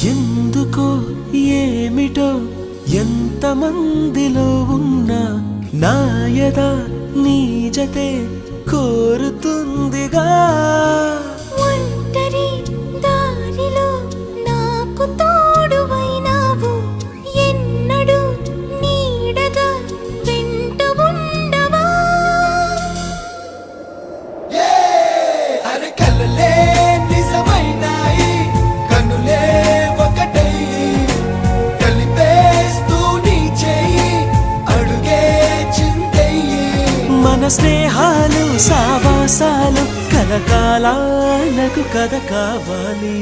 ఎందుకో ఏమిటో ఎంతమందిలో ఉన్నా నాయద నీ జతే కోరుతుందిగా ఒంటరి దారిలో నాకు తోడువైనావు ఎన్నడూ నీడగా వెంట ఉండవా అరే కలలే నిజమైనాయి కనులే ఒకటై కలిపేస్తూ నీ చేయి అడుగే చిందయ్యి మన స్నేహాలు సావాసాలు కలకాలాలకు కథ కావాలి